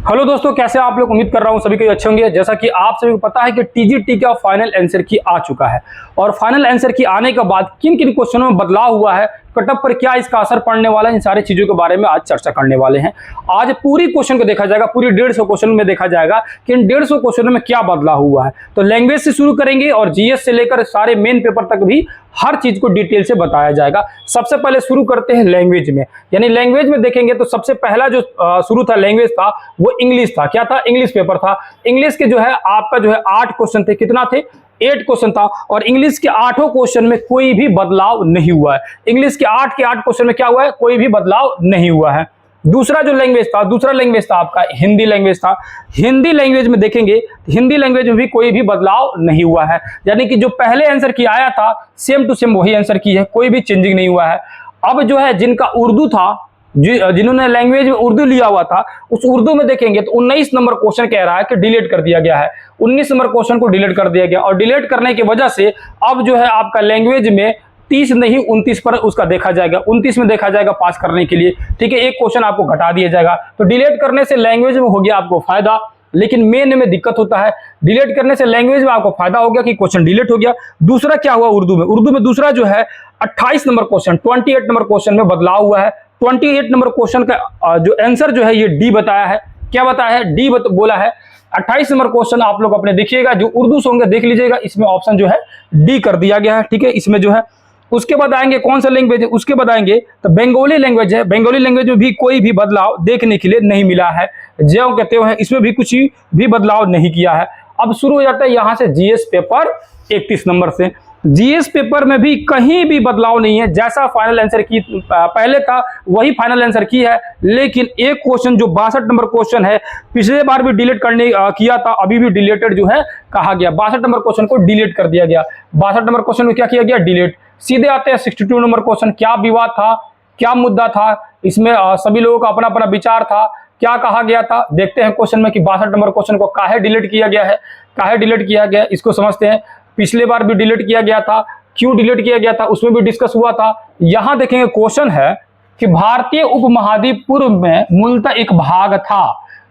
Hello दोस्तों, कैसे आप लोग? उम्मीद कर रहा हूं सभी को अच्छे होंगे। जैसा कि आप सभी को पता है कि टीजीटी का फाइनल आंसर की आ चुका है और फाइनल आंसर की आने के बाद किन किन क्वेश्चनों में बदलाव हुआ है, कटअप पर क्या इसका असर पड़ने वाला है, इन सारी चीजों के बारे में आज चर्चा करने वाले हैं। आज पूरी क्वेश्चन को देखा जाएगा, पूरी 150 क्वेश्चन में देखा जाएगा कि इन 150 क्वेश्चनों में क्या बदलाव हुआ है। तो लैंग्वेज से शुरू करेंगे और जीएस से लेकर सारे मेन पेपर तक भी हर चीज को डिटेल से बताया जाएगा। सबसे पहले शुरू करते हैं लैंग्वेज में, यानी लैंग्वेज में देखेंगे तो सबसे पहला जो शुरू था लैंग्वेज था वो इंग्लिश था। क्या था? इंग्लिश पेपर था। इंग्लिश के जो है आपका जो है 8 क्वेश्चन थे। कितना थे? 8 क्वेश्चन था और इंग्लिश के 8 क्वेश्चन में कोई भी बदलाव नहीं हुआ है। इंग्लिश के 8 क्वेश्चन में क्या हुआ है? कोई भी बदलाव नहीं हुआ है। दूसरा जो लैंग्वेज था, दूसरा लैंग्वेज था आपका हिंदी लैंग्वेज था। हिंदी लैंग्वेज में देखेंगे, हिंदी लैंग्वेज में भी कोई भी बदलाव नहीं हुआ है, यानी कि जो पहले आंसर की आया था सेम टू सेम वही आंसर की है, कोई भी चेंजिंग नहीं हुआ है। अब जो है जिनका उर्दू था, जिन्होंने लैंग्वेज में उर्दू लिया हुआ था, उस उर्दू में देखेंगे तो 19 नंबर क्वेश्चन कह रहा है कि डिलीट कर दिया गया है। 19 नंबर क्वेश्चन को डिलीट कर दिया गया और डिलीट करने की वजह से अब जो है आपका लैंग्वेज में 30 नहीं 29 पर उसका देखा जाएगा, 29 में देखा जाएगा पास करने के लिए। ठीक है, एक क्वेश्चन आपको घटा दिया जाएगा। तो डिलीट करने से लैंग्वेज में हो गया आपको फायदा, लेकिन मेन में दिक्कत होता है। डिलीट करने से लैंग्वेज में आपको फायदा हो गया कि क्वेश्चन डिलीट हो गया। दूसरा क्या हुआ उर्दू में? उर्दू में दूसरा जो है 28 नंबर क्वेश्चन, 28 नंबर क्वेश्चन में बदलाव हुआ है। 28 नंबर क्वेश्चन का जो आंसर जो है ये डी बताया है। क्या बताया है? डी बोला है। 28 नंबर क्वेश्चन आप लोग अपने देखिएगा, जो उर्दू से होंगे देख लीजिएगा, इसमें ऑप्शन जो है डी कर दिया गया है। ठीक है, इसमें जो है उसके बाद आएंगे कौन सा लैंग्वेज है, उसके बाद आएंगे तो बंगाली लैंग्वेज है। बंगाली लैंग्वेज में भी कोई भी बदलाव देखने के लिए नहीं मिला है, ज्यों कहते हैं इसमें भी कुछ भी बदलाव नहीं किया है। अब शुरू हो जाता है यहां से जीएस पेपर 31 नंबर से। जीएस पेपर में भी कहीं भी बदलाव नहीं है, जैसा फाइनल आंसर की पहले था वही फाइनल आंसर की है। लेकिन एक क्वेश्चन जो 62 नंबर क्वेश्चन है, पिछले बार भी डिलीट करने किया था, अभी भी डिलीटेड जो है कहा गया। 62 नंबर क्वेश्चन को डिलीट कर दिया गया। 62 नंबर क्वेश्चन में क्या किया गया? डिलीट। सीधे आते हैं 62 नंबर क्वेश्चन। क्या विवाद था, क्या मुद्दा था, इसमें सभी लोगों का अपना अपना विचार था, क्या कहा गया था। देखते हैं क्वेश्चन में कि 62 नंबर क्वेश्चन को काहे डिलीट किया गया है, काहे डिलीट किया गया, इसको समझते हैं। पिछले बार भी डिलीट किया गया था, क्यों डिलीट किया गया था उसमें भी डिस्कस हुआ था। यहां देखेंगे क्वेश्चन है कि भारतीय उपमहाद्वीप पूर्व में मूलतः एक भाग था।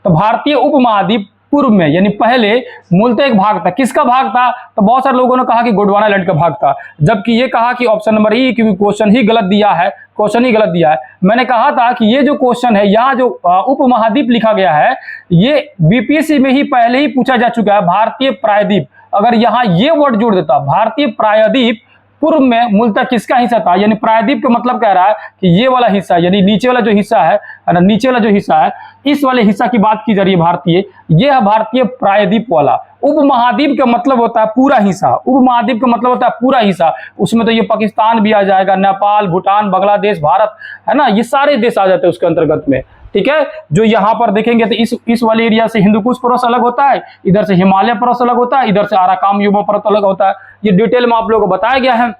तो भारतीय उपमहाद्वीप पूर्व में यानी पहले मूलतः एक भाग था। किसका भाग था? तो बहुत सारे लोगों ने कहा कि गोंडवाना लैंड का भाग था, जबकि ये कहा कि ऑप्शन नंबर ई, क्योंकि क्वेश्चन ही गलत दिया है, क्वेश्चन ही गलत दिया है। मैंने कहा था कि ये जो क्वेश्चन है, यहाँ जो उपमहाद्वीप लिखा गया है, ये बीपीएससी में ही पहले ही पूछा जा चुका है, भारतीय प्रायद्वीप। अगर यहाँ ये वर्ड जोड़ देता भारतीय प्रायद्वीप पूर्व में मूलतः किसका हिस्सा था, यानी प्रायद्वीप का मतलब कह रहा है कि ये वाला हिस्सा, यानी नीचे वाला जो हिस्सा है ना, नीचे वाला जो हिस्सा है, इस वाले हिस्सा की बात की जा रही है भारतीय, ये है भारतीय प्रायद्वीप वाला। उपमहाद्वीप का मतलब होता है पूरा हिस्सा, उपमहाद्वीप का मतलब होता है पूरा हिस्सा। उसमें तो ये पाकिस्तान भी आ जाएगा, नेपाल, भूटान, बांग्लादेश, भारत, है ना, ये सारे देश आ जाते हैं उसके अंतर्गत में। ठीक है, जो यहाँ पर देखेंगे तो इस वाले एरिया से हिंदुकुश पर्वत अलग होता है, इधर से हिमालय पर्वत अलग होता है, इधर से आराकाम युमा पर्वत अलग होता है। ये डिटेल में आप लोगों को बताया गया है।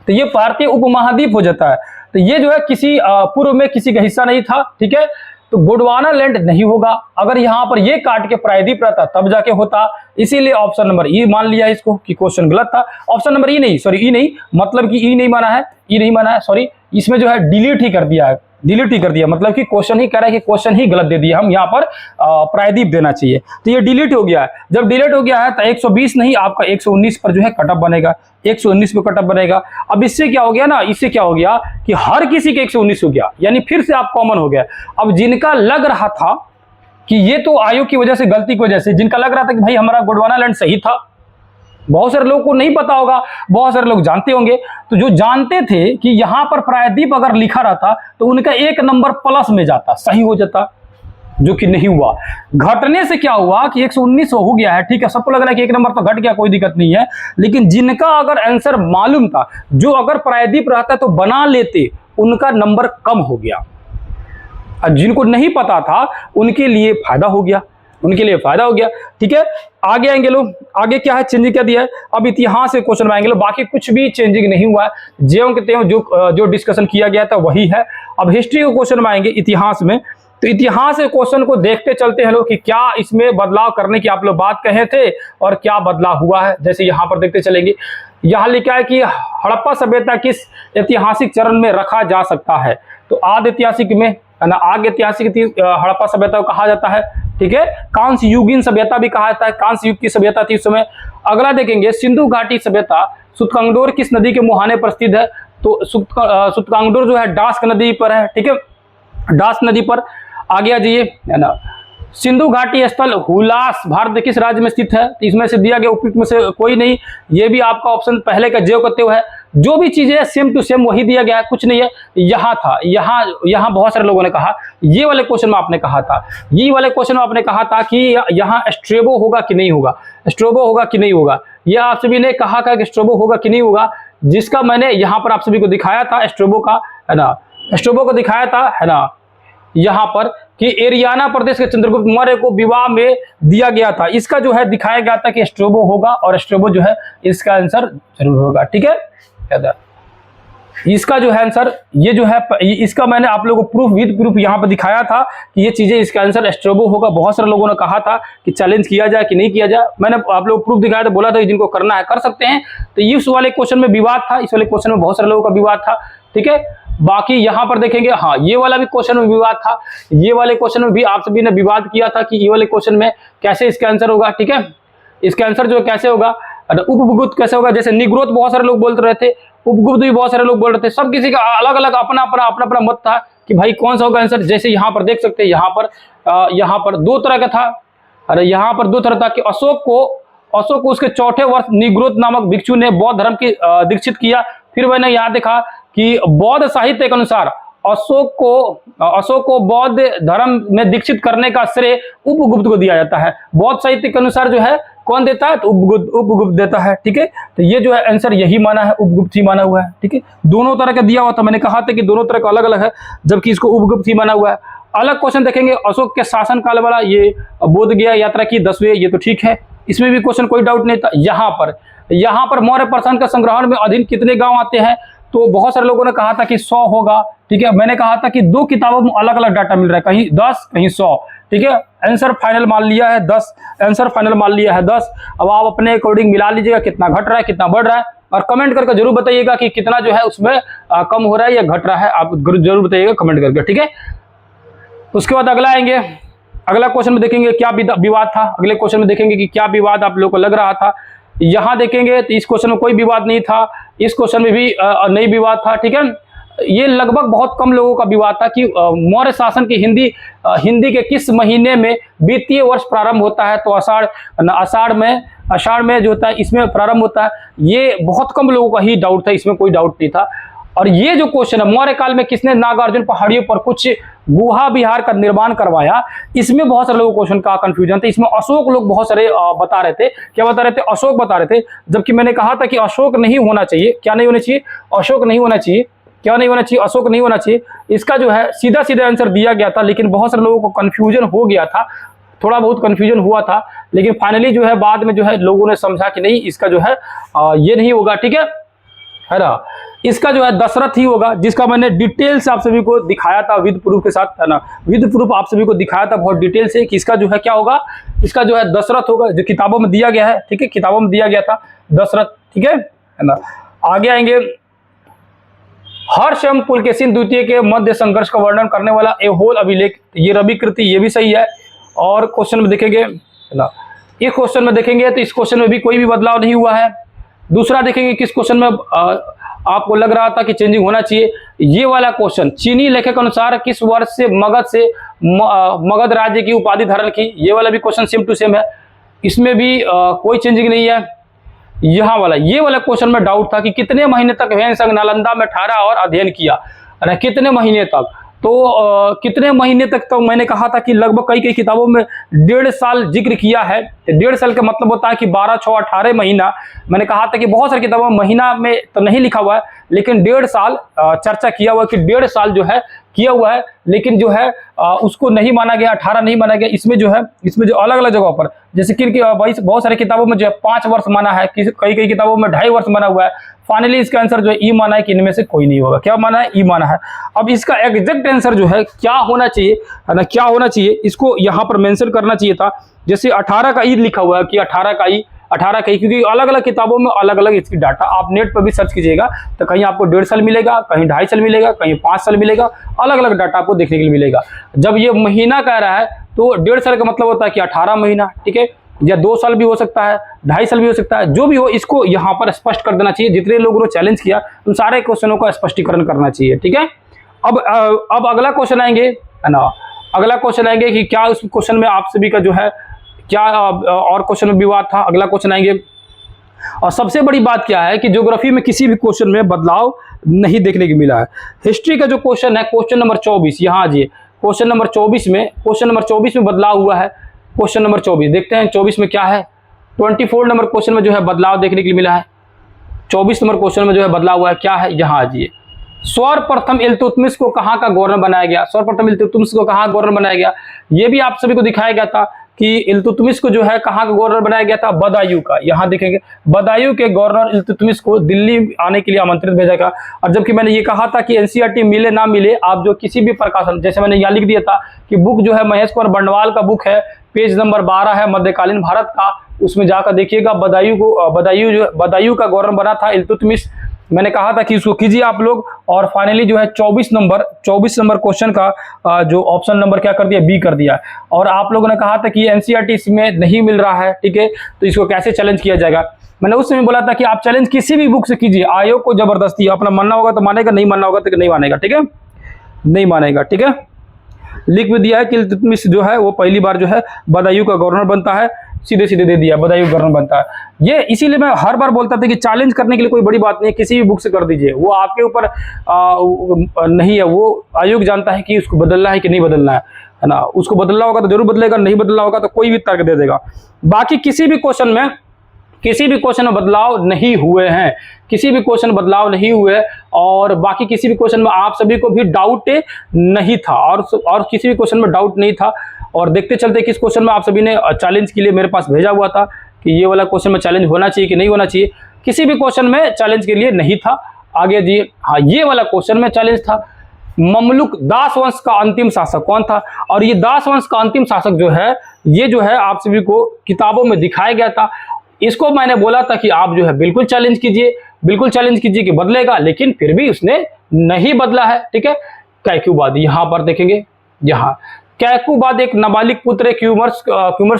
तो ये भारतीय उपमहाद्वीप हो जाता है। तो ये जो है किसी पूर्व में किसी का हिस्सा नहीं था। ठीक है, तो गोंडवाना लैंड नहीं होगा। अगर यहाँ पर ये काट के प्रायद्वीप रहता तब जाके होता, इसीलिए ऑप्शन नंबर ई मान लिया इसको कि क्वेश्चन गलत था। ऑप्शन नंबर ई नहीं, सॉरी ई नहीं, मतलब कि ई नहीं माना है, ई नहीं माना है, सॉरी, इसमें जो है डिलीट ही कर दिया है, डिलीट ही कर दिया, मतलब कि क्वेश्चन ही कह रहा है कि क्वेश्चन ही गलत दे दिया, हम यहाँ पर प्रायद्वीप देना चाहिए। तो ये डिलीट हो गया है। जब डिलीट हो गया है तो 120 नहीं, आपका 119 पर जो है कटअप बनेगा, 119 पे कटअप बनेगा। अब इससे क्या हो गया ना, इससे क्या हो गया कि हर किसी के 119 हो गया, यानी फिर से आप कॉमन हो गया। अब जिनका लग रहा था कि ये तो आयोग की वजह से, गलती की वजह से, जिनका लग रहा था कि भाई हमारा गोंडवाना लैंड सही था, बहुत सारे लोगों को नहीं पता होगा, बहुत सारे लोग जानते होंगे। तो जो जानते थे कि यहां पर प्रायद्वीप अगर लिखा रहता तो उनका 1 नंबर प्लस में जाता, सही हो जाता, जो कि नहीं हुआ। घटने से क्या हुआ कि 119 हो गया है। ठीक है, सबको लग रहा है कि 1 नंबर तो घट गया, कोई दिक्कत नहीं है। लेकिन जिनका अगर आंसर मालूम था, जो अगर प्रायद्वीप रहता तो बना लेते, उनका नंबर कम हो गया। और जिनको नहीं पता था उनके लिए फायदा हो गया, उनके लिए फायदा हो गया। ठीक है, आगे आएंगे लोग, आगे क्या है, चेंजिंग क्या दिया है। अब इतिहास से क्वेश्चन में आएंगे लोग, बाकी कुछ भी चेंजिंग नहीं हुआ है, ज्यों के त्यों जो डिस्कशन किया गया था वही है। अब हिस्ट्री के क्वेश्चन में आएंगे, इतिहास में। तो इतिहास के क्वेश्चन को देखते चलते हैं लोग कि क्या इसमें बदलाव करने की आप लोग बात कहे थे और क्या बदलाव हुआ है। जैसे यहाँ पर देखते चलेंगे, यहाँ लिखा है कि हड़प्पा सभ्यता किस ऐतिहासिक चरण में रखा जा सकता है। तो आदि ऐतिहासिक में, है ना। आगे ऐतिहासिक हड़प्पा सभ्यता को कहा जाता है, ठीक है। कांस्य युगीन सभ्यता भी कहा जाता है, कांस्य युग की सभ्यता थी उस समय। अगला देखेंगे सिंधु घाटी सभ्यता सुतकांगडोर किस नदी के मुहाने पर स्थित है, तो सुतकांगडोर जो है डास्क नदी पर है, ठीक है, डास्क नदी पर। आगे आ जाइए, है ना। सिंधु घाटी स्थल हुलास भारत के किस राज्य में स्थित है, तो इसमें से दिया गया उपयुक्त में से कोई नहीं, ये भी आपका ऑप्शन पहले का ज्यों का त्यों है। जो भी चीजें है सेम टू सेम वही दिया गया है, कुछ नहीं है। यहाँ था, यहाँ बहुत सारे लोगों ने कहा, ये वाले क्वेश्चन में आपने कहा था, ये वाले क्वेश्चन में आपने कहा था कि यहाँ स्ट्रेबो होगा कि नहीं होगा, स्ट्रेबो होगा कि नहीं होगा, यह आप सभी ने कहा था कि स्ट्रेबो होगा कि नहीं होगा, जिसका मैंने यहाँ पर आप सभी को दिखाया था स्ट्रेबो का, है ना, स्ट्रेबो को दिखाया था, है ना, यहाँ पर कि एरियाना प्रदेश के चंद्रगुप्त मौर्य को विवाह में दिया गया था, इसका जो है दिखाया गया था कि स्ट्रेबो होगा, और स्ट्रेबो जो है इसका आंसर जरूर होगा, ठीक है। इसका जो है आंसर, ये जो है इसका मैंने आप लोगों को प्रूफ विद प्रूफ यहाँ पर दिखाया था कि ये चीजें, इसका आंसर स्ट्रेबो होगा। बहुत सारे लोगों ने कहा था कि चैलेंज किया जाए कि नहीं किया जाए, मैंने आप लोगों को प्रूफ दिखाया था, बोला था जिनको करना है कर सकते हैं। तो इस वाले क्वेश्चन में विवाद था, इस वाले क्वेश्चन में बहुत सारे लोगों का विवाद था, ठीक है। बाकी यहाँ पर देखेंगे, हाँ ये वाला भी क्वेश्चन में विवाद था, ये वाले क्वेश्चन में भी आप सभी ने विवाद किया था कि ये वाले क्वेश्चन में कैसे इसका आंसर होगा, ठीक है। इसका आंसर जो कैसे होगा, उपगुप्त कैसे होगा, जैसे निग्रोध बहुत सारे लोग बोलते रहे थे, उपगुप्त भी बहुत सारे लोग बोल रहे थे, सब किसी का अलग अलग अपना अपना मत था कि भाई कौन सा होगा आंसर। जैसे यहाँ पर देख सकते हैं, यहाँ पर दो तरह का था, अरे यहाँ पर दो तरह था कि अशोक को उसके चौथे वर्ष निग्रोध नामक भिक्षु ने बौद्ध धर्म की दीक्षित किया। फिर मैंने यहाँ देखा कि बौद्ध साहित्य के अनुसार अशोक को बौद्ध धर्म में दीक्षित करने का श्रेय उपगुप्त को दिया जाता है। बौद्ध साहित्य के अनुसार जो है कौन देता है, तो उपगुप्त देता है, ठीक है। तो ये जो है आंसर यही माना है, उपगुप्त ही माना हुआ है, ठीक है। दोनों तरह का दिया हुआ था, मैंने कहा था कि दोनों तरह का अलग अलग है, जबकि इसको उपगुप्त ही माना हुआ है। अलग क्वेश्चन देखेंगे, अशोक के शासन काल वाला, ये बोध गया यात्रा की 10वें, ये तो ठीक है, इसमें भी क्वेश्चन कोई डाउट नहीं था। यहाँ पर मौर्य प्रशासन का संग्रहण में अधीन कितने गांव आते हैं, तो बहुत सारे लोगों ने कहा था कि 100 होगा, ठीक है। मैंने कहा था कि दो किताबों में अलग अलग डाटा मिल रहा है, कहीं 10 कहीं 100, ठीक है। आंसर फाइनल मान लिया है 10, आंसर फाइनल मान लिया है 10। अब आप अपने अकॉर्डिंग मिला लीजिएगा कितना घट रहा है कितना बढ़ रहा है, और कमेंट करके जरूर बताइएगा कि कितना जो है उसमें कम हो रहा है या घट रहा है, आप जरूर बताइएगा कमेंट करके, ठीक है। उसके बाद अगला आएंगे, अगला क्वेश्चन में देखेंगे क्या विवाद था, अगले क्वेश्चन में देखेंगे कि क्या विवाद आप लोगों को लग रहा था। यहाँ देखेंगे तो इस क्वेश्चन में कोई विवाद नहीं था, इस क्वेश्चन में भी नहीं विवाद था, ठीक है। ये लगभग बहुत कम लोगों का विवाद था कि मौर्य शासन की हिंदी के किस महीने में वित्तीय वर्ष प्रारंभ होता है, तो आषाढ़ में जो होता है इसमें प्रारंभ होता है। ये बहुत कम लोगों का ही डाउट था, इसमें कोई डाउट नहीं था। और ये जो क्वेश्चन है, मौर्य काल में किसने नागार्जुन पहाड़ियों पर कुछ गुहा विहार का निर्माण करवाया, इसमें बहुत सारे लोगों को क्वेश्चन का कंफ्यूजन था। इसमें अशोक लोग बहुत सारे बता रहे थे, क्या बता रहे थे, अशोक बता रहे थे, जबकि मैंने कहा था कि अशोक नहीं होना चाहिए। क्या नहीं होना चाहिए, अशोक नहीं होना चाहिए, क्या नहीं होना चाहिए, अशोक नहीं होना चाहिए। इसका जो है सीधा सीधा आंसर दिया गया था, लेकिन बहुत सारे लोगों को कंफ्यूजन हो गया था, थोड़ा बहुत कंफ्यूजन हुआ था, लेकिन फाइनली जो है बाद में जो है लोगों ने समझा कि नहीं इसका जो है ये नहीं होगा, ठीक है ना। इसका जो है दशरथ ही होगा, जिसका मैंने डिटेल से आप सभी को दिखाया था विद प्रूफ के साथ, है ना, विद प्रूफ आप सभी को दिखाया था बहुत डिटेल से कि इसका जो है क्या होगा, इसका जो है दशरथ होगा, जो किताबों में दिया गया है, ठीक है, किताबों में दिया गया था दशरथ, ठीक है ना। आगे आएंगे, हर्ष एवं पुलकेशिन द्वितीय के मध्य संघर्ष का वर्णन करने वाला एहोल अभिलेख, ये रवि कृति, ये भी सही है। और क्वेश्चन में देखेंगे, है ना, इस क्वेश्चन में देखेंगे तो इस क्वेश्चन में भी कोई भी बदलाव नहीं हुआ है। दूसरा देखेंगे किस क्वेश्चन में आपको लग रहा था कि चेंजिंग होना चाहिए, ये वाला क्वेश्चन, चीनी लेखक अनुसार किस वर्ष से मगध राज्य की उपाधि धारण की, ये वाला भी क्वेश्चन सेम टू सेम है, इसमें भी कोई चेंजिंग नहीं है। यहाँ वाला, ये वाला क्वेश्चन में डाउट था कि कितने महीने तक ह्वेन-सांग नालंदा में ठहरा और अध्ययन किया, है कितने महीने तक, तो कितने महीने तक, तो मैंने कहा था कि लगभग कई किताबों में 1.5 साल जिक्र किया है। 1.5 साल का मतलब होता है कि 12, 6, 18 महीना। मैंने कहा था कि बहुत सारी किताबों में महीना में तो नहीं लिखा हुआ है, लेकिन 1.5 साल चर्चा किया हुआ कि 1.5 साल जो है किया हुआ है, लेकिन जो है उसको नहीं माना गया, 18 नहीं माना गया। इसमें जो अलग अलग जगहों पर, जैसे कि बहुत सारी किताबों में जो है 5 वर्ष माना है, कई किताबों में 2.5 वर्ष माना हुआ है। फाइनली इसका आंसर जो है ई माना है कि इनमें से कोई नहीं होगा। क्या माना है, ई माना है। अब इसका एग्जैक्ट आंसर जो है क्या होना चाहिए, है ना, क्या होना चाहिए, इसको यहाँ पर मेंशन करना चाहिए था। जैसे 18 का ई लिखा हुआ है कि 18 का ई, 18 कहीं, क्योंकि अलग अलग किताबों में अलग अलग इसकी डाटा, आप नेट पर भी सर्च कीजिएगा तो कहीं आपको 1.5 साल मिलेगा, कहीं 2.5 साल मिलेगा, कहीं 5 साल मिलेगा, अलग अलग डाटा आपको देखने के लिए मिलेगा। जब ये महीना कह रहा है तो 1.5 साल का मतलब होता है कि 18 महीना, ठीक है, या 2 साल भी हो सकता है, 2.5 साल भी हो सकता है, जो भी हो इसको यहाँ पर स्पष्ट कर देना चाहिए। जितने लोगों ने चैलेंज किया उन सारे क्वेश्चनों का स्पष्टीकरण करना चाहिए, ठीक है। अब अगला क्वेश्चन आएंगे, है ना, अगला क्वेश्चन आएंगे कि क्या उस क्वेश्चन में आप सभी का जो है क्या और क्वेश्चन में विवाद था, अगला क्वेश्चन आएंगे। और सबसे बड़ी बात क्या है कि ज्योग्राफी में किसी भी क्वेश्चन में बदलाव नहीं देखने को मिला है। हिस्ट्री का जो क्वेश्चन है, क्वेश्चन नंबर 24, यहाँ आ जाइए, क्वेश्चन नंबर 24 में बदलाव हुआ है। क्वेश्चन नंबर 24 देखते हैं 24 में क्या है। 24 नंबर क्वेश्चन में जो है बदलाव देखने के लिए मिला है। 24 नंबर क्वेश्चन में जो है बदलाव हुआ है, क्या है, यहाँ आ जाइए। सर्वप्रथम इल्तुतमिश को कहाँ का गवर्नर बनाया गया, सर्वप्रथम इल्तुतमिश को कहाँ गवर्नर बनाया गया, ये भी आप सभी को दिखाया गया था कि इल्तुतमिश को जो है कहाँ का गवर्नर बनाया गया था, बदायूं का। यहाँ देखेंगे बदायूं के गवर्नर इल्तुतमिश को दिल्ली आने के लिए आमंत्रित भेजा गया। और जबकि मैंने ये कहा था कि एनसीईआरटी मिले ना मिले, आप जो किसी भी प्रकाशन, जैसे मैंने यहाँ लिख दिया था कि बुक जो है महेश कुमार बंडवाल का बुक है, पेज नंबर 12 है, मध्यकालीन भारत का, उसमें जाकर देखिएगा बदायूं का गवर्नर बना था इल्तुतमिश। मैंने कहा था कि इसको कीजिए आप लोग। और फाइनली जो है 24 नंबर क्वेश्चन का जो ऑप्शन नंबर क्या कर दिया, बी कर दिया। और आप लोगों ने कहा था कि एनसीईआरटी इसमें नहीं मिल रहा है, ठीक है, तो इसको कैसे चैलेंज किया जाएगा। मैंने उस समय बोला था कि आप चैलेंज किसी भी बुक से कीजिए, आयोग को जबरदस्ती, अपना मानना होगा तो मानेगा, नहीं मानना होगा तो नहीं मानेगा, ठीक है, नहीं मानेगा, ठीक है। लिख भी दिया है कि इल्तुतमिश जो है वो पहली बार जो है बदायूं का गवर्नर बनता है, सीधे सीधे दे दिया, बदायूं गवर्नर बनता है। ये इसीलिए मैं हर बार बोलता था कि चैलेंज करने के लिए कोई बड़ी बात नहीं है, किसी भी बुक से कर दीजिए, वो आपके ऊपर नहीं है, वो आयोग जानता है कि उसको बदलना है कि नहीं बदलना है ना। उसको बदलना होगा तो जरूर बदलेगा, नहीं बदलना होगा तो कोई भी तर्क दे देगा। बाकी किसी भी क्वेश्चन में बदलाव नहीं हुए हैं, किसी भी क्वेश्चन बदलाव नहीं हुए। और बाकी किसी भी क्वेश्चन में आप सभी को भी डाउट नहीं था, और किसी भी क्वेश्चन में डाउट नहीं था। और देखते चलते किस क्वेश्चन में आप सभी ने चैलेंज के लिए मेरे पास भेजा हुआ था कि ये वाला क्वेश्चन में चैलेंज होना चाहिए कि नहीं होना चाहिए, किसी भी क्वेश्चन में चैलेंज के लिए नहीं था। आगे जी, हाँ, ये वाला क्वेश्चन में चैलेंज था। ममलुक दास वंश का अंतिम शासक कौन था। और ये दास वंश का अंतिम शासक जो है, ये जो है आप सभी को किताबों में दिखाया गया था। इसको मैंने बोला था कि आप जो है बिल्कुल चैलेंज कीजिए कि बदलेगा, लेकिन फिर भी उसने नहीं बदला है, ठीक है। कैक्युबाद, यहाँ पर देखेंगे, यहाँ कैक्युबाद एक नाबालिग पुत्र क्यूमर्स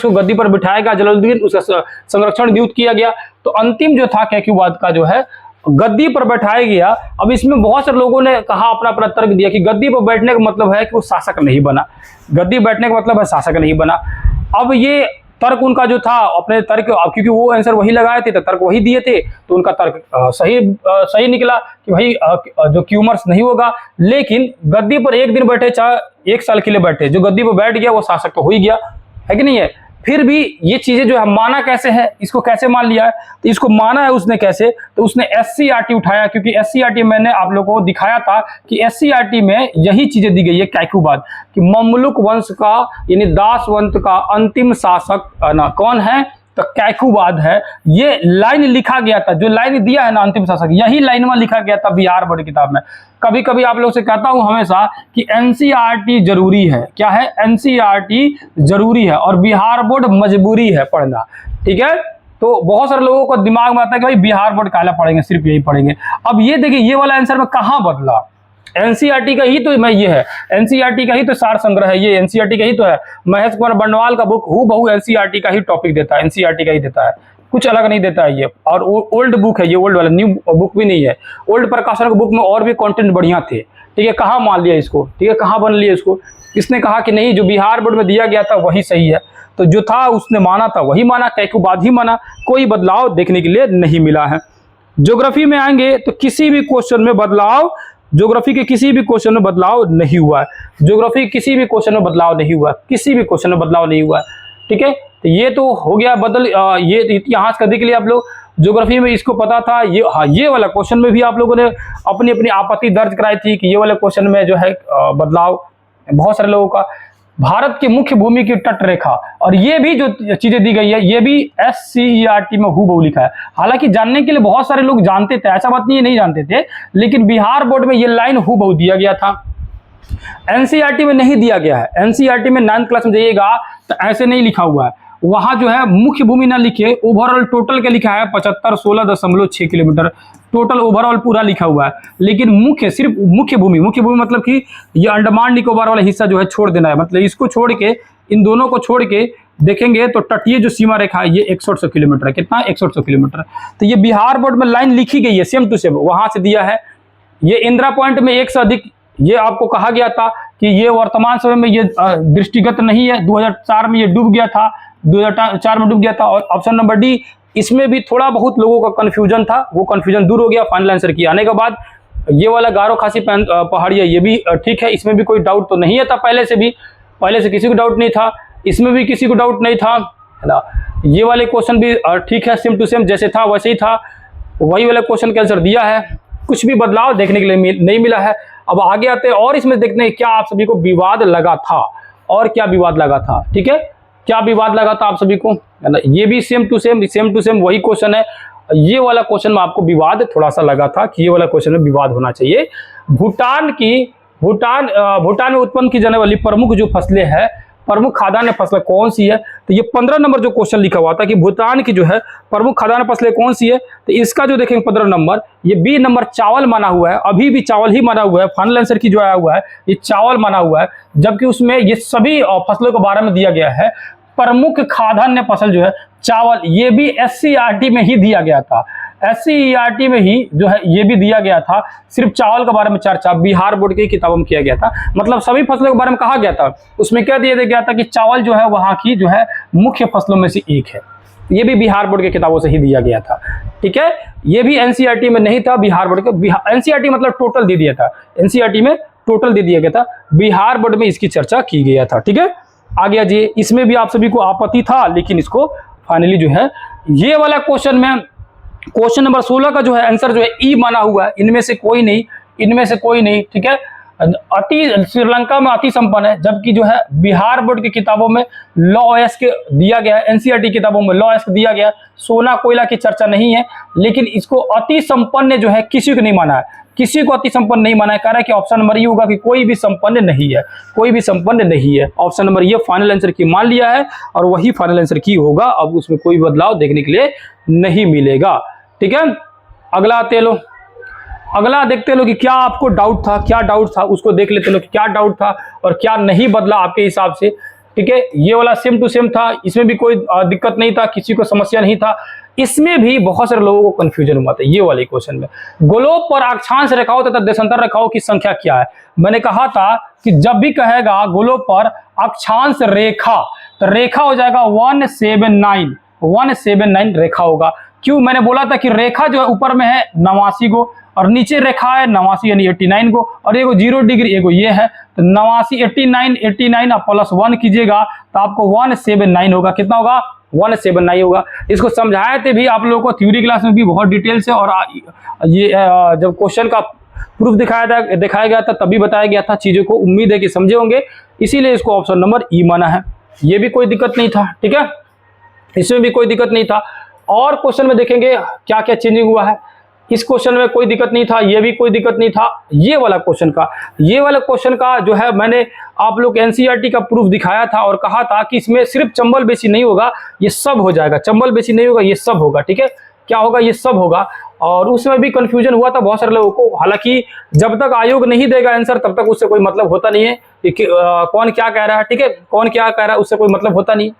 को गद्दी पर बिठाएगा जलालुद्दीन, उसका संरक्षण नियुक्त किया गया। तो अंतिम जो था कैक्युबाद का जो है गद्दी पर बैठाया गया। अब इसमें बहुत सारे लोगों ने कहा, अपना अपना तर्क दिया कि गद्दी पर बैठने का मतलब है कि वो शासक नहीं बना, गद्दी बैठने का मतलब है शासक नहीं बना। अब ये तर्क उनका जो था, अपने तर्क, क्योंकि वो आंसर वही लगाए थे तो तर्क वही दिए थे, तो उनका तर्क सही निकला कि भाई जो क्यूमर्स नहीं होगा। लेकिन गद्दी पर एक दिन बैठे चाहे 1 साल के लिए बैठे, जो गद्दी पर बैठ गया वो शासक तो हो ही गया, है कि नहीं है। फिर भी ये चीजें जो है माना कैसे है, इसको कैसे मान लिया है, तो इसको माना है उसने कैसे, तो उसने एससीईआरटी उठाया, क्योंकि एससीईआरटी मैंने आप लोगों को दिखाया था कि एससीईआरटी में यही चीजें दी गई है कैक्युबाद, कि ममलुक वंश का यानी दास वंश का अंतिम शासक ना कौन है, तो कैक्युबाद है। ये लाइन लिखा गया था, जो लाइन दिया है ना अंतिम शासक, यही लाइन में लिखा गया था बिहार बोर्ड किताब में। कभी कभी आप लोग से कहता हूं हमेशा कि एनसीईआरटी जरूरी है, क्या है, एनसीईआरटी जरूरी है और बिहार बोर्ड मजबूरी है पढ़ना, ठीक है। तो बहुत सारे लोगों को दिमाग में आता है कि भाई बिहार बोर्ड काला पढ़ेंगे, सिर्फ यही पढ़ेंगे। अब ये देखिए, ये वाला आंसर में कहां बदला, एनसीईआरटी का ही तो मैं ये है, एनसीईआरटी का ही तो सार संग्रह है, ये एनसीईआरटी का ही तो है। महेश कुमार बंडवाल का बुक हूबहू एनसीईआरटी का ही टॉपिक देता है, एनसीईआरटी का ही देता है, कुछ अलग नहीं देता है ये। और ओल्ड बुक है ये, ओल्ड वाला, न्यू बुक भी नहीं है। ओल्ड प्रकाशन के बुक में और भी कंटेंट बढ़िया थे, ठीक है। कहाँ मान लिया इसको, ठीक है, कहाँ बन लिया इसको। इसने कहा कि नहीं, जो बिहार बोर्ड में दिया गया था वही सही है, तो जो था उसने माना था वही माना, कैक्युबाद ही माना, कोई बदलाव देखने के लिए नहीं मिला है। ज्योग्राफी में आएंगे तो किसी भी क्वेश्चन में बदलाव, ज्योग्राफी के किसी भी क्वेश्चन में बदलाव नहीं हुआ है, ज्योग्राफी किसी भी क्वेश्चन में बदलाव नहीं हुआ, किसी भी क्वेश्चन में बदलाव नहीं हुआ, ठीक है। तो ये तो हो गया बदल, ये इतिहास का देख लिया आप लोग। ज्योग्राफी में इसको पता था, ये हाँ, ये वाला क्वेश्चन में भी आप लोगों ने अपनी अपनी आपत्ति दर्ज कराई थी कि ये वाले क्वेश्चन में जो है बदलाव बहुत सारे लोगों का। भारत की मुख्य भूमि की तट रेखा, और ये भी जो चीजें दी गई है ये भी एससीईआरटी में हूबहू लिखा है। हालांकि जानने के लिए बहुत सारे लोग जानते थे, ऐसा बात नहीं है नहीं जानते थे, लेकिन बिहार बोर्ड में ये लाइन हूबहू दिया गया था, एनसीईआरटी में नहीं दिया गया है। एनसीईआरटी में 9th क्लास में जाइएगा तो ऐसे नहीं लिखा हुआ है, वहां जो है मुख्य भूमि ना लिखे, ओवरऑल टोटल क्या लिखा है 7516.6 किलोमीटर टोटल ओवरऑल पूरा लिखा हुआ है। लेकिन मुख्य सिर्फ मुख्य भूमि मतलब कि ये अंडमान निकोबार वाला हिस्सा जो है छोड़ देना है, मतलब इसको छोड़ के, इन दोनों को छोड़ के देखेंगे तो तटीय जो सीमा रेखा है ये 6100 किलोमीटर है। कितना? 6100 किलोमीटर। तो ये बिहार बोर्ड में लाइन लिखी गई है सेम टू सेम, वहां से दिया है। ये इंदिरा पॉइंट में एक से अधिक, ये आपको कहा गया था कि ये वर्तमान समय में ये दृष्टिगत नहीं है, 2004 में ये डूब गया था, 2004 में डूब गया था। और ऑप्शन नंबर डी, इसमें भी थोड़ा बहुत लोगों का कंफ्यूजन था, वो कंफ्यूजन दूर हो गया फाइनल आंसर की आने के बाद। ये वाला गारो खासी पहाड़िया ये भी ठीक है, इसमें भी कोई डाउट तो नहीं है था, पहले से किसी को डाउट नहीं था, इसमें भी किसी को डाउट नहीं था, है ना। ये वाले क्वेश्चन भी ठीक है, सेम टू सेम जैसे था वैसे ही था, वही वाला क्वेश्चन का आंसर दिया है, कुछ भी बदलाव देखने के लिए नहीं मिला है। अब आगे आते हैं और इसमें देखते हैं क्या आप सभी को विवाद लगा था, और क्या विवाद लगा था, ठीक है, क्या विवाद लगा था आप सभी को, है ना। ये भी सेम टू सेम वही क्वेश्चन है। ये वाला क्वेश्चन में आपको विवाद थोड़ा सा लगा था कि ये वाला क्वेश्चन में विवाद होना चाहिए। भूटान में उत्पन्न की जाने वाली प्रमुख जो फसलें हैं, प्रमुख खाद्यान्न फसलें कौन सी है, तो ये 15 नंबर जो क्वेश्चन लिखा हुआ था कि भूटान की जो है प्रमुख खाद्यान्न फसलें कौन सी है, तो इसका जो देखेंगे 15 नंबर, ये बी नंबर चावल माना हुआ है, अभी भी चावल ही माना हुआ है। फाइनल आंसर की जो आया हुआ है ये चावल माना हुआ है, जबकि उसमें ये सभी फसलों के बारे में दिया गया है। प्रमुख खाद्यान्न फसल जो है चावल, ये भी SCERT में ही दिया गया था, SCERT में ही जो है ये भी दिया गया था। सिर्फ चावल के बारे में चर्चा बिहार बोर्ड की किताबों में किया गया था, मतलब सभी फसलों के बारे में कहा गया था। उसमें क्या दिया गया था कि चावल जो है वहां की जो है मुख्य फसलों में से एक है, ये भी बिहार बोर्ड की किताबों से ही दिया गया था, ठीक है। ये भी NCERT में नहीं था, बिहार बोर्ड के, NCERT मतलब टोटल दे दिया था, NCERT में टोटल दे दिया गया था, बिहार बोर्ड में इसकी चर्चा की गया था, ठीक है। आगे आ जाइए, इसमें भी आप सभी को आपत्ति था, लेकिन इसको फाइनली जो है ये वाला क्वेश्चन में, क्वेश्चन नंबर 16 का जो है आंसर जो है ई माना हुआ है, इनमें से कोई नहीं, ठीक है। श्रीलंका में अति संपन्न है, जबकि जो है बिहार बोर्ड की किताबों में लॉ एस्क दिया गया है, NCERT किताबों में लॉ एस्क दिया गया है। सोना कोयला की चर्चा नहीं है, लेकिन इसको अति संपन्न जो है किसी को नहीं माना है, किसी को अति संपन्न नहीं माना है। कह रहा है कि ऑप्शन नंबर ये होगा कि कोई भी संपन्न नहीं है, ऑप्शन नंबर ये फाइनल आंसर की मान लिया है और वही फाइनल आंसर की होगा। अब उसमें कोई बदलाव देखने के लिए नहीं मिलेगा, ठीक है। अगला देखते लो कि क्या आपको डाउट था, उसको देख लेते लो कि क्या डाउट था और क्या नहीं बदला आपके हिसाब से, ठीक है। ये वाला सेम टू सेम था, इसमें भी कोई दिक्कत नहीं था, किसी को समस्या नहीं था। इसमें भी बहुत सारे लोगों को कंफ्यूजन हुआ था ये वाले क्वेश्चन में। गोलोब पर अक्षांश रेखाओं तथा देशांतर रेखाओं की संख्या क्या है। मैंने कहा था कि जब भी कहेगा गोलोब पर अक्षांश रेखा, तो रेखा हो जाएगा 179 रेखा होगा। क्यों? मैंने बोला था कि रेखा जो है ऊपर में है 89 को और नीचे रेखा है 89 यानी 89 को, और एगो 0 डिग्री एगो ये है, तो 89 89 आप +1 कीजिएगा तो आपको 179 होगा। कितना होगा? 179 होगा। इसको समझाए थे भी आप लोगों को थ्योरी क्लास में भी बहुत डिटेल से, और ये जब क्वेश्चन का प्रूफ दिखाया गया था तभी बताया गया था चीजों को। उम्मीद है कि समझे होंगे, इसीलिए इसको ऑप्शन नंबर ई माना है। ये भी कोई दिक्कत नहीं था, ठीक है, इसमें भी कोई दिक्कत नहीं था। और क्वेश्चन में देखेंगे क्या क्या चेंजिंग हुआ है। इस क्वेश्चन में कोई दिक्कत नहीं था, ये भी कोई दिक्कत नहीं था। ये वाला क्वेश्चन का जो है मैंने आप लोग NCERT का प्रूफ दिखाया था और कहा था कि इसमें सिर्फ चंबल बेसी नहीं होगा, ये सब हो जाएगा। चंबल बेसी नहीं होगा, ये सब होगा, ठीक है। क्या होगा? ये सब होगा। और उसमें भी कंफ्यूजन हुआ था बहुत सारे लोगों को। हालांकि जब तक आयोग नहीं देगा आंसर तब तक उससे कोई मतलब होता नहीं है कि कौन क्या कह रहा है, ठीक है, कौन क्या कह रहा है उससे कोई मतलब होता नहीं,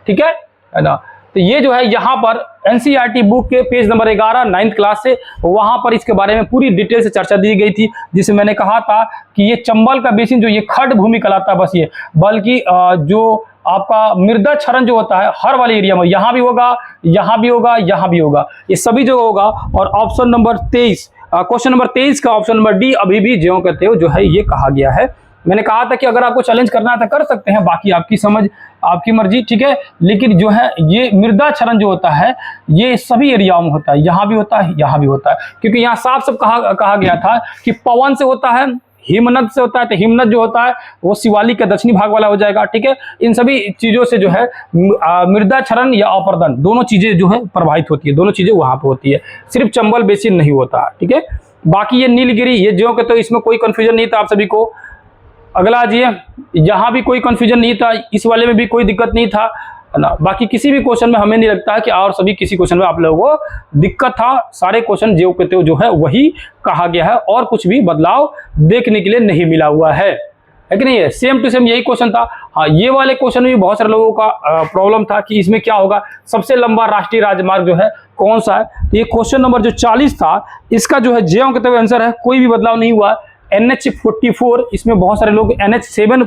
ठीक है ना। तो ये जो है यहाँ पर NCERT बुक के पेज नंबर 11 9th क्लास से, वहां पर इसके बारे में पूरी डिटेल से चर्चा दी गई थी, जिसमें मैंने कहा था कि ये चंबल का बेसिन जो ये खड़ भूमि कहलाता है, बस ये, बल्कि जो आपका मृदा क्षरण जो होता है हर वाले एरिया में, यहाँ भी होगा, यहाँ भी होगा, यहाँ भी होगा, ये सभी जगह होगा। और ऑप्शन नंबर 23, क्वेश्चन नंबर 23 का ऑप्शन नंबर डी अभी भी ज्यों कहते हो जो है ये कहा गया है। मैंने कहा था कि अगर आपको चैलेंज करना है तो कर सकते हैं, बाकी आपकी समझ, आपकी मर्जी, ठीक है। लेकिन जो है ये मृदा क्षरण जो होता है ये सभी एरियाओं में होता है, यहाँ भी होता है, यहाँ भी होता है, क्योंकि यहाँ साफ सब कहा गया था कि पवन से होता है, हिमनद से होता है, तो हिमनद जो होता है वो शिवालिक के दक्षिणी भाग वाला हो जाएगा, ठीक है। इन सभी चीजों से जो है मृदा क्षरण या अपर्दन दोनों चीजें जो है प्रभावित होती है, दोनों चीजें वहां पर होती है, सिर्फ चंबल बेसिन नहीं होता, ठीक है। बाकी ये नीलगिरी, ये ज्यों कहते हो, इसमें कोई कंफ्यूजन नहीं था आप सभी को। अगला आ जाइए, यहाँ भी कोई कंफ्यूजन नहीं था, इस वाले में भी कोई दिक्कत नहीं था। है ना। बाकी किसी भी क्वेश्चन में हमें नहीं लगता है कि और सभी किसी क्वेश्चन में आप लोगों को दिक्कत था। सारे क्वेश्चन जो कहते हो जो है वही कहा गया है और कुछ भी बदलाव देखने के लिए नहीं मिला हुआ है कि नहीं है। सेम टू सेम यही क्वेश्चन था। हाँ, ये वाले क्वेश्चन में भी बहुत सारे लोगों का प्रॉब्लम था कि इसमें क्या होगा, सबसे लंबा राष्ट्रीय राजमार्ग जो है कौन सा है। तो ये क्वेश्चन नंबर जो 40 था, इसका जो है जे कहते हुए आंसर है, कोई भी बदलाव नहीं हुआ। NH44, इसमें बहुत सारे लोग NH7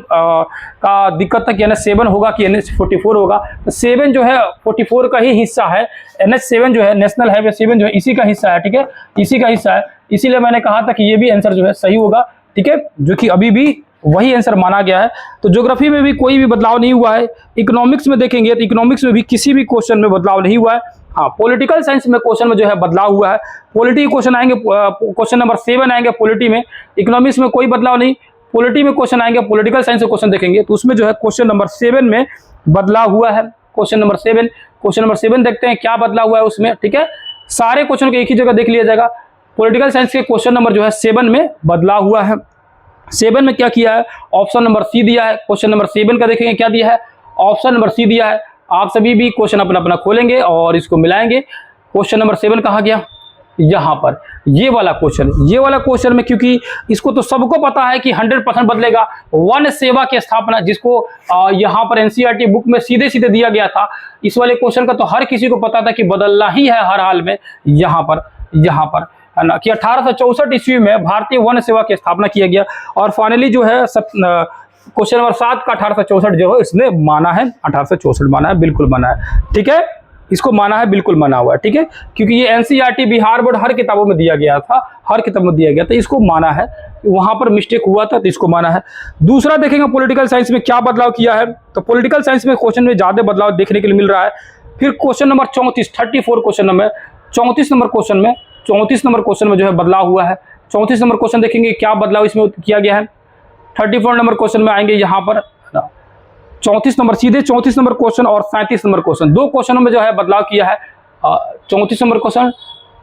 का दिक्कत था कि NH7 होगा कि NH44 होगा। तो 7 जो है 44 का ही हिस्सा है। NH7 जो है नेशनल हाईवे 7 जो है इसी का हिस्सा है, ठीक है, इसी का हिस्सा है। इसीलिए मैंने कहा था कि ये भी आंसर जो है सही होगा, ठीक है, जो कि अभी भी वही आंसर माना गया है। तो ज्योग्राफी में भी कोई भी बदलाव नहीं हुआ है। इकोनॉमिक्स में देखेंगे तो इकोनॉमिक्स में भी किसी भी क्वेश्चन में बदलाव नहीं हुआ है। हाँ, पॉलिटिकल साइंस में क्वेश्चन में जो है बदलाव हुआ है। पॉलिटी क्वेश्चन आएंगे, क्वेश्चन नंबर 7 आएंगे पॉलिटी में। इकोनॉमिक्स में कोई बदलाव नहीं। पॉलिटी में क्वेश्चन आएंगे, पॉलिटिकल साइंस में क्वेश्चन देखेंगे तो उसमें जो है क्वेश्चन नंबर 7 में बदलाव हुआ है। क्वेश्चन नंबर 7 देखते हैं क्या बदलाव हुआ है उसमें, ठीक है। सारे क्वेश्चन को एक ही जगह देख लिया जाएगा। पॉलिटिकल साइंस के क्वेश्चन नंबर जो है 7 में बदलाव हुआ है। 7 में क्या किया है, ऑप्शन नंबर सी दिया है। क्वेश्चन नंबर 7 का देखेंगे क्या दिया है, ऑप्शन नंबर सी दिया है। आप सभी भी क्वेश्चन अपना अपना खोलेंगे और इसको मिलाएंगे। क्वेश्चन नंबर 7 कहाँ गया, यहाँ पर ये वाला क्वेश्चन में, क्योंकि इसको तो सबको पता है कि 100% बदलेगा। वन सेवा की स्थापना, जिसको यहाँ पर एनसीईआरटी बुक में सीधे सीधे दिया गया था, इस वाले क्वेश्चन का तो हर किसी को पता था कि बदलना ही है हर हाल में। यहाँ पर है ना कि 1864 ईस्वी में भारतीय वन सेवा की स्थापना किया गया। और फाइनली जो है क्वेश्चन नंबर 7 का 1864 जो है इसने माना है, 1864 माना है, बिल्कुल माना है, ठीक है, इसको माना है, बिल्कुल माना हुआ है, ठीक है, क्योंकि ये एनसीईआरटी बिहार बोर्ड हर किताबों में दिया गया था, हर किताब में दिया गया था, इसको माना है। वहां पर मिस्टेक हुआ था तो इसको माना है। दूसरा देखेंगे पॉलिटिकल साइंस में क्या बदलाव किया है। तो पॉलिटिकल साइंस में क्वेश्चन में ज्यादा बदलाव देखने के लिए मिल रहा है। फिर question number 34 question number 34 number question में जो है बदलाव हुआ है। 34 नंबर क्वेश्चन देखेंगे क्या बदलाव इसमें किया गया है। 34 नंबर क्वेश्चन में आएंगे यहाँ पर 34 नंबर, सीधे 34 नंबर क्वेश्चन और 37 नंबर क्वेश्चन, दो क्वेश्चनों में जो है बदलाव किया है। 34 नंबर क्वेश्चन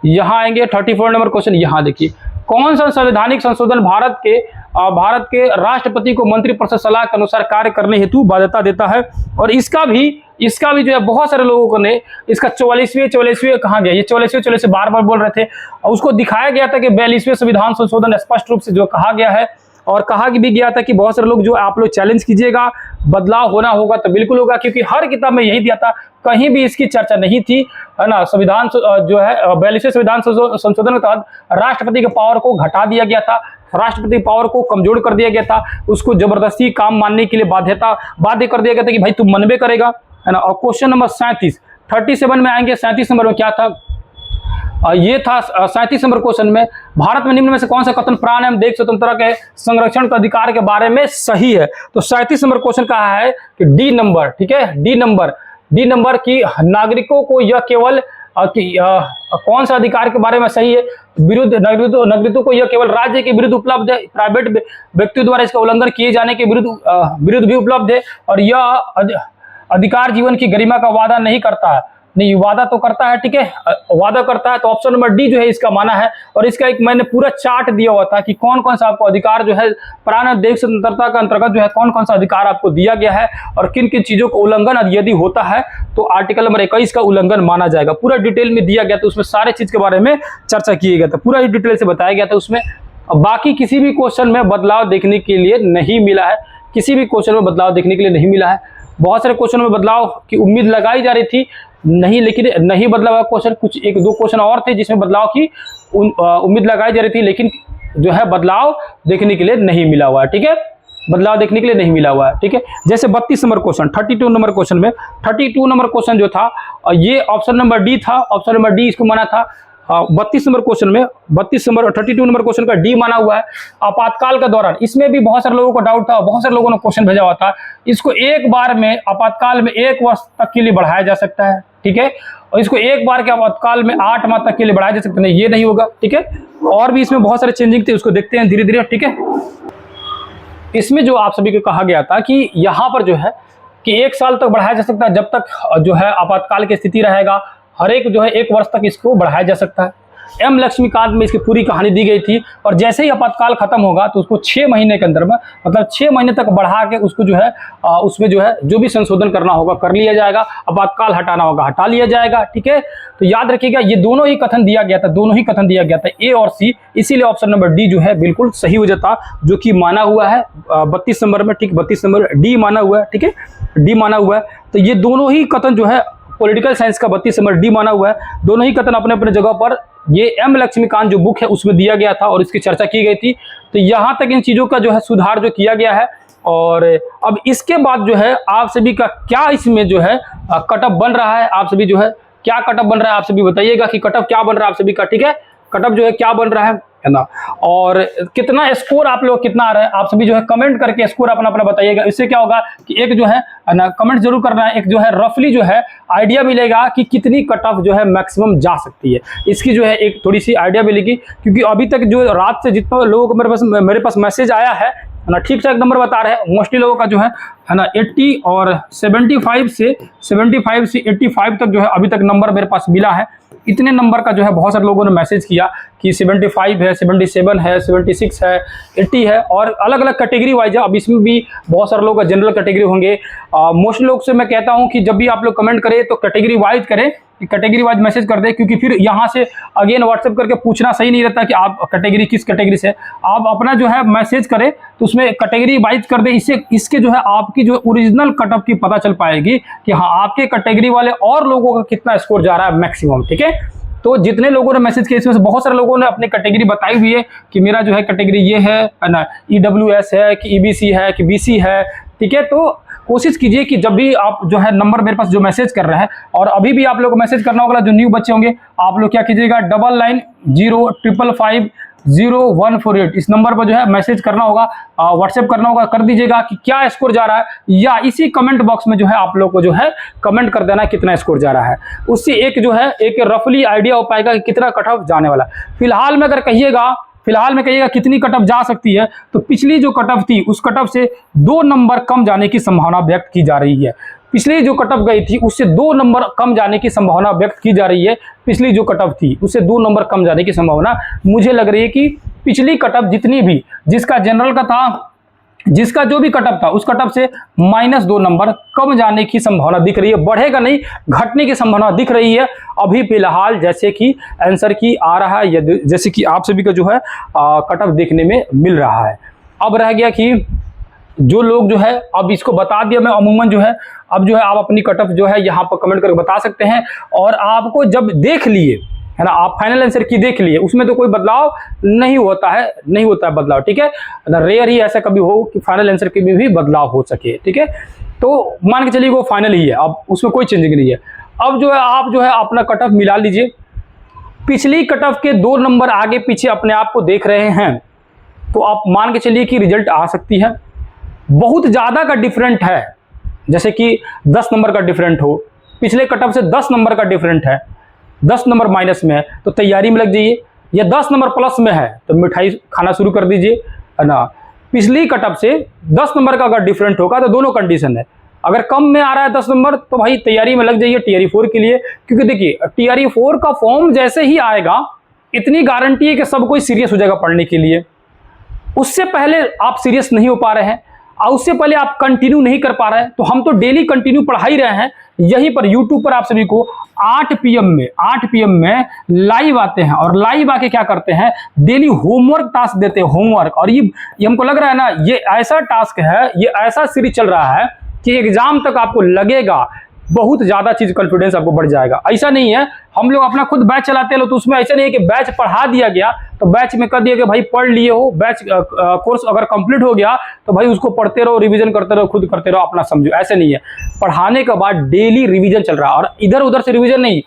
यहाँ आएंगे, 34 नंबर क्वेश्चन यहाँ देखिए, कौन सा संवैधानिक संशोधन भारत के राष्ट्रपति को मंत्रिपरिषद सलाह के अनुसार कार्य करने हेतु बाध्यता देता है। और इसका भी जो है बहुत सारे लोगों को ने इसका 44वें कहा गया, ये 44वें बार बार बोल रहे थे, और उसको दिखाया गया था कि 42वें संविधान संशोधन स्पष्ट रूप से जो कहा गया है। और कहा भी गया था कि बहुत सारे लोग जो आप लोग चैलेंज कीजिएगा, बदलाव होना होगा तो बिल्कुल होगा, क्योंकि हर किताब में यही दिया था, कहीं भी इसकी चर्चा नहीं थी, है ना। संविधान जो है 42वें संविधान संशोधन के तहत राष्ट्रपति के पावर को घटा दिया गया था, राष्ट्रपति पावर को कमजोर कर दिया गया था, उसको जबरदस्ती काम मानने के लिए बाध्य कर दिया गया था कि भाई तुम मनबे करेगा, है ना। और क्वेश्चन नंबर 37 में आएंगे। 37 नंबर में क्या था, ये था 37 नंबर क्वेश्चन में, भारत में निम्न में से कौन सा कथन प्राण एवं देश स्वतंत्रता के संरक्षण के अधिकार के बारे में सही है। तो 37 नंबर क्वेश्चन कहा है कि डी नंबर, ठीक है, डी नंबर की नागरिकों को यह केवल कौन सा अधिकार के बारे में सही है, विरुद्ध नागरिकों को यह केवल राज्य के विरुद्ध उपलब्ध है, प्राइवेट व्यक्तियों द्वारा इसका उल्लंघन किए जाने के विरुद्ध भी उपलब्ध है, और यह अधिकार जीवन की गरिमा का वादा नहीं करता है। नहीं, वादा तो करता है, ठीक है, वादा करता है। तो ऑप्शन नंबर डी जो है इसका माना है। और इसका एक मैंने पूरा चार्ट दिया हुआ था कि कौन कौन सा आपको अधिकार जो है प्राण और देश स्वतंत्रता के अंतर्गत जो है कौन कौन सा अधिकार आपको दिया गया है, और किन किन चीजों का उल्लंघन यदि होता है तो आर्टिकल नंबर 21 का उल्लंघन माना जाएगा। पूरा डिटेल में दिया गया था, उसमें सारे चीज के बारे में चर्चा किया गया था, पूरा ही डिटेल से बताया गया था उसमें। बाकी किसी भी क्वेश्चन में बदलाव देखने के लिए नहीं मिला है, किसी भी क्वेश्चन में बदलाव देखने के लिए नहीं मिला है। बहुत सारे क्वेश्चन में बदलाव की उम्मीद लगाई जा रही थी, नहीं, लेकिन नहीं बदला हुआ क्वेश्चन, कुछ एक दो क्वेश्चन और थे जिसमें बदलाव की उम्मीद लगाई जा रही थी, लेकिन जो है बदलाव देखने के लिए नहीं मिला हुआ है, ठीक है, बदलाव देखने के लिए नहीं मिला हुआ है, ठीक है। जैसे 32 नंबर क्वेश्चन, 32 नंबर क्वेश्चन में 32 नंबर क्वेश्चन जो था ये ऑप्शन नंबर डी था, ऑप्शन नंबर डी इसको माना था। 32 नंबर क्वेश्चन में 32 नंबर 32 नंबर क्वेश्चन का डी माना हुआ है। आपातकाल के दौरान, इसमें भी बहुत सारे लोगों को डाउट था, बहुत सारे लोगों ने क्वेश्चन भेजा हुआ था, इसको एक बार में आपातकाल में 1 वर्ष तक के लिए बढ़ाया जा सकता है, ठीक है, और इसको एक बार के आपातकाल में 8 माह तक के लिए बढ़ाया जा सकता है, ये नहीं होगा, ठीक है। और भी इसमें बहुत सारे चेंजिंग थे, उसको देखते हैं धीरे धीरे, ठीक है। इसमें जो आप सभी को कहा गया था कि यहाँ पर जो है कि 1 साल तक बढ़ाया जा सकता है, जब तक जो है आपातकाल की स्थिति रहेगा, हर एक जो है 1 वर्ष तक इसको बढ़ाया जा सकता है। एम लक्ष्मीकांत में इसकी पूरी कहानी दी गई थी। और जैसे ही आपातकाल खत्म होगा तो उसको 6 महीने के अंदर में, मतलब 6 महीने तक बढ़ा के उसको जो है उसमें जो है जो भी संशोधन करना होगा कर लिया जाएगा, आपातकाल हटाना होगा हटा लिया जाएगा। ठीक है, तो याद रखिएगा ये दोनों ही कथन दिया गया था, दोनों ही कथन दिया गया था, ए और सी, इसीलिए ऑप्शन नंबर डी जो है बिल्कुल सही हो जाता, जो कि माना हुआ है 32 नंबर में। ठीक, 32 नंबर डी माना हुआ है। ठीक है, डी माना हुआ है। तो ये दोनों ही कथन जो है पॉलिटिकल साइंस का 32 नंबर डी माना हुआ है, दोनों ही कथन अपने अपने जगह पर ये एम लक्ष्मीकांत जो बुक है उसमें दिया गया था और इसकी चर्चा की गई थी। तो यहाँ तक इन चीज़ों का जो है सुधार जो किया गया है। और अब इसके बाद जो है आप सभी का क्या इसमें जो है कटअप बन रहा है, आप सभी जो है क्या कटअप बन रहा है, आप सभी बताइएगा कि कटअप क्या बन रहा है आप सभी का। ठीक है, कटअप जो है क्या बन रहा है ना, और कितना स्कोर आप लोग कितना आ रहा है, आप सभी जो है कमेंट करके स्कोर अपना अपना बताइएगा। इससे क्या होगा कि एक जो है ना कमेंट जरूर करना है, एक जो है रफली जो है आइडिया मिलेगा कि कितनी कट ऑफ जो है मैक्सिमम जा सकती है, इसकी जो है एक थोड़ी सी आइडिया मिलेगी। क्योंकि अभी तक जो रात से जितना लोगों को मेरे पास मैसेज आया है ना, ठीक ठाक नंबर बता रहे हैं। मोस्टली लोगों का जो है ना 80 और 75 से 85 तक जो है अभी तक नंबर मेरे पास मिला है। इतने नंबर का जो है बहुत सारे लोगों ने मैसेज किया कि 75 है, 77 है, 76 है, 80 है, और अलग अलग कैटेगरी वाइज है। अब इसमें भी बहुत सारे लोग जनरल कैटेगरी होंगे। मोस्ट लोग से मैं कहता हूं कि जब भी आप लोग कमेंट करें तो कैटेगरी वाइज करें, कैटेगरी वाइज मैसेज कर दे, क्योंकि फिर यहाँ से अगेन व्हाट्सएप करके पूछना सही नहीं रहता कि आप कैटेगरी किस कैटेगरी से। आप अपना जो है मैसेज करें तो उसमें कैटेगरी वाइज कर दे, इससे इसके जो है आपकी जो ओरिजिनल कटअप की पता चल पाएगी कि हाँ आपके कैटेगरी वाले और लोगों का कितना स्कोर जा रहा है मैक्सिमम। ठीक है, तो जितने लोगों ने मैसेज किया इसमें से बहुत सारे लोगों ने अपनी कैटेगरी बताई हुई है कि मेरा जो है कैटेगरी ये है ना, EWS है कि EBC है कि BC है। ठीक है, तो कोशिश कीजिए कि जब भी आप जो है नंबर मेरे पास जो मैसेज कर रहे हैं, और अभी भी आप लोग को मैसेज करना होगा, जो न्यू बच्चे होंगे आप लोग क्या कीजिएगा 9905500148 इस नंबर पर जो है मैसेज करना होगा, व्हाट्सएप करना होगा, कर दीजिएगा कि क्या स्कोर जा रहा है, या इसी कमेंट बॉक्स में जो है आप लोग को जो है कमेंट कर देना कितना स्कोर जा रहा है। उससे एक जो है एक रफली आइडिया हो पाएगा कि कितना कट ऑफ जाने वाला। फिलहाल में कहिएगा कितनी कट ऑफ जा सकती है, तो पिछली जो कट ऑफ थी उस कट ऑफ से 2 नंबर कम जाने की संभावना व्यक्त की जा रही है। पिछली जो कट ऑफ गई थी उससे 2 नंबर कम जाने की संभावना व्यक्त की जा रही है। पिछली जो कट ऑफ थी उससे 2 नंबर कम जाने की संभावना मुझे लग रही है कि पिछली कट ऑफ जितनी भी, जिसका जनरल का था, जिसका जो भी कटअप था उस कटअप से -2 नंबर कम जाने की संभावना दिख रही है, बढ़ेगा नहीं, घटने की संभावना दिख रही है अभी फिलहाल, जैसे कि आंसर की आ रहा है, या जैसे कि आप सभी का जो है कटअप देखने में मिल रहा है। अब रह गया कि जो लोग जो है, अब इसको बता दिया मैं अमूमन जो है, अब जो है आप अपनी कटअप जो है यहाँ पर कमेंट करके बता सकते हैं। और आपको जब देख लिए है ना, आप फाइनल आंसर की देख लिए, उसमें तो कोई बदलाव नहीं होता है बदलाव। ठीक है ना, रेयर ही ऐसा कभी हो कि फाइनल आंसर के भी बदलाव हो सके। ठीक है, तो मान के चलिए वो फाइनल ही है, अब उसमें कोई चेंजिंग नहीं है। अब जो है आप जो है अपना कट ऑफ मिला लीजिए, पिछली कट ऑफ के 2 नंबर आगे पीछे अपने आप को देख रहे हैं, तो आप मान के चलिए कि रिजल्ट आ सकती है। बहुत ज़्यादा का डिफरेंट है, जैसे कि 10 नंबर का डिफरेंट हो, पिछले कट ऑफ से 10 नंबर का डिफरेंट है, 10 नंबर माइनस में है तो तैयारी में लग जाइए, या 10 नंबर प्लस में है तो मिठाई खाना शुरू कर दीजिए, है ना। पिछली कटअप से 10 नंबर का अगर डिफरेंट होगा तो दोनों कंडीशन है। अगर कम में आ रहा है 10 नंबर तो भाई तैयारी में लग जाइए TRE 4 के लिए, क्योंकि देखिए TRE 4 का फॉर्म जैसे ही आएगा इतनी गारंटी है कि सब कोई सीरियस हो जाएगा पढ़ने के लिए। उससे पहले आप सीरियस नहीं हो पा रहे हैं और उससे पहले आप कंटिन्यू नहीं कर पा रहे हैं, तो हम तो डेली कंटिन्यू पढ़ा ही रहे हैं। यहीं पर यूट्यूब पर आप सभी को 8 PM में लाइव आते हैं, और लाइव आके क्या करते हैं, डेली होमवर्क टास्क देते हैं, होमवर्क। और ये हमको लग रहा है ना, ये ऐसा टास्क है, ये ऐसा सीरीज चल रहा है कि एग्जाम तक आपको लगेगा बहुत ज़्यादा चीज़, कॉन्फिडेंस आपको बढ़ जाएगा। ऐसा नहीं है हम लोग अपना खुद बैच चलाते हैं, तो उसमें ऐसा नहीं है कि बैच पढ़ा दिया गया तो बैच में कर दिया कि भाई पढ़ लिए हो, बैच कोर्स अगर कंप्लीट हो गया तो भाई उसको पढ़ते रहो, रिवीजन करते रहो, खुद करते रहो, अपना समझो। ऐसे नहीं है, पढ़ाने के बाद डेली रिवीजन चल रहा है, और इधर उधर से रिवीजन नहीं,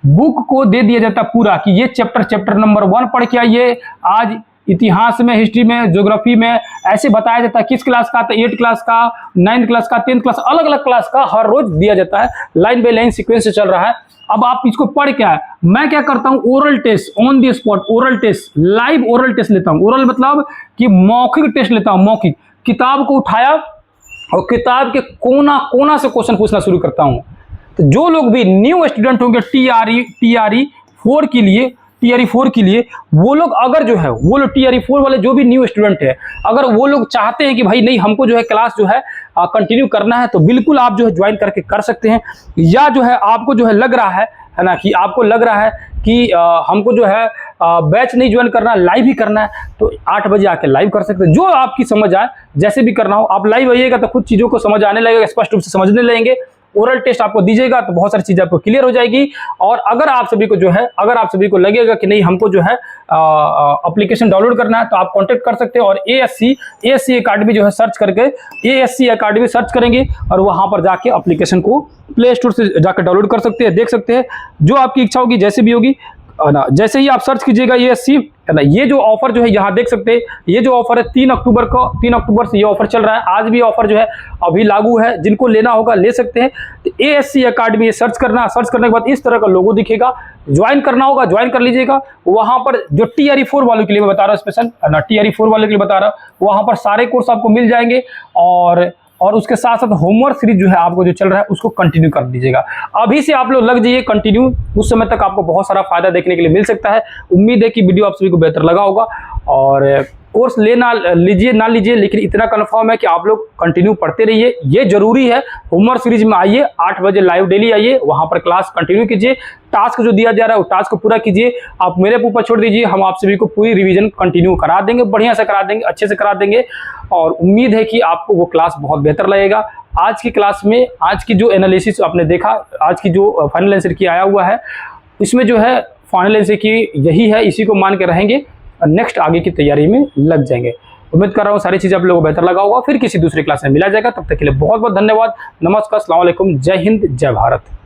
बुक को दे दिया जाता पूरा कि ये चैप्टर नंबर 1 पढ़ के आइए, आज इतिहास में, हिस्ट्री में, ज्योग्राफी में ऐसे बताया जाता है, किस क्लास का, तो 8 क्लास का, 9th क्लास का, 10th क्लास, अलग अलग क्लास का हर रोज दिया जाता है, लाइन बाय लाइन सीक्वेंस से चल रहा है। अब आप इसको पढ़ क्या है, मैं क्या करता हूँ, oral test on the spot, oral test, live oral test लेता हूँ। ओरल मतलब कि मौखिक टेस्ट लेता हूँ, मौखिक, किताब को उठाया और किताब के कोना कोना से क्वेश्चन पूछना शुरू करता हूँ। तो जो लोग भी न्यू स्टूडेंट होंगे TRE 4 के लिए, टीआरई 4 के लिए, वो लोग अगर जो है वो लोग टीआरई 4 वाले जो भी न्यू स्टूडेंट है, अगर वो लोग चाहते हैं कि भाई नहीं हमको जो है क्लास जो है कंटिन्यू करना है, तो बिल्कुल आप जो है ज्वाइन करके कर सकते हैं। या जो है आपको जो है लग रहा है ना, कि आपको लग रहा है कि हमको जो है बैच नहीं ज्वाइन करना, लाइव ही करना है, तो 8 बजे आके लाइव कर सकते हैं। जो आपकी समझ आए, जैसे भी करना हो आप लाइव आइएगा तो कुछ चीज़ों को समझ आने लगेगा, स्पष्ट रूप से समझने लगेंगे। ओरल टेस्ट आपको दीजिएगा तो बहुत सारी चीज़ें आपको क्लियर हो जाएगी। और अगर आप सभी को जो है, अगर आप सभी को लगेगा कि नहीं हमको जो है एप्लीकेशन डाउनलोड करना है, तो आप कांटेक्ट कर सकते हैं। और एएससी अकेडमी जो है सर्च करके एएससी अकेडमी सर्च करेंगे और वहाँ पर जाके एप्लीकेशन को प्ले स्टोर से जाकर डाउनलोड कर सकते हैं, देख सकते हैं। जो आपकी इच्छा होगी जैसे भी होगी ना, जैसे ही आप सर्च कीजिएगा एएससी है ना, ये जो ऑफर जो है यहाँ देख सकते हैं, ये जो ऑफर है 3 अक्टूबर को, 3 अक्टूबर से ये ऑफर चल रहा है। आज भी ऑफर जो है अभी लागू है, जिनको लेना होगा ले सकते हैं। तो एएससी अकेडमी सर्च करना, सर्च करने के बाद इस तरह का लोगो दिखेगा, ज्वाइन करना होगा, ज्वाइन कर लीजिएगा। वहाँ पर जो टीआरई 4 वालों के लिए मैं बता रहा हूँ स्पेशल ना, टीआरई 4 वालों के लिए बता रहा हूँ, वहाँ पर सारे कोर्स आपको मिल जाएंगे। और उसके साथ साथ होमवर्क सीरीज जो है आपको जो चल रहा है उसको कंटिन्यू कर दीजिएगा। अभी से आप लोग लग जाइए कंटिन्यू, उस समय तक आपको बहुत सारा फायदा देखने के लिए मिल सकता है। उम्मीद है कि वीडियो आप सभी को बेहतर लगा होगा। और कोर्स लेना लीजिए ना लीजिए, लेकिन इतना कंफर्म है कि आप लोग कंटिन्यू पढ़ते रहिए, ये जरूरी है। होमवर्क सीरीज में आइए, 8 बजे लाइव डेली आइए, वहां पर क्लास कंटिन्यू कीजिए। टास्क जो दिया जा रहा है वो टास्क को पूरा कीजिए, आप मेरे ऊपर छोड़ दीजिए, हम आप सभी को पूरी रिवीजन कंटिन्यू करा देंगे, बढ़िया से करा देंगे, अच्छे से करा देंगे। और उम्मीद है कि आपको वो क्लास बहुत बेहतर लगेगा। आज की क्लास में आज की जो एनालिसिस आपने देखा, आज की जो फाइनल आंसर की आया हुआ है, इसमें जो है फाइनल आंसर की यही है, इसी को मान के रहेंगे, नेक्स्ट आगे की तैयारी में लग जाएंगे। उम्मीद कर रहा हूँ सारी चीज़ें आप लोगों को बेहतर लगा होगा। फिर किसी दूसरी क्लास में मिला जाएगा, तब तक के लिए बहुत बहुत धन्यवाद। नमस्कार, अस्सलाम वालेकुम, जय हिंद, जय भारत।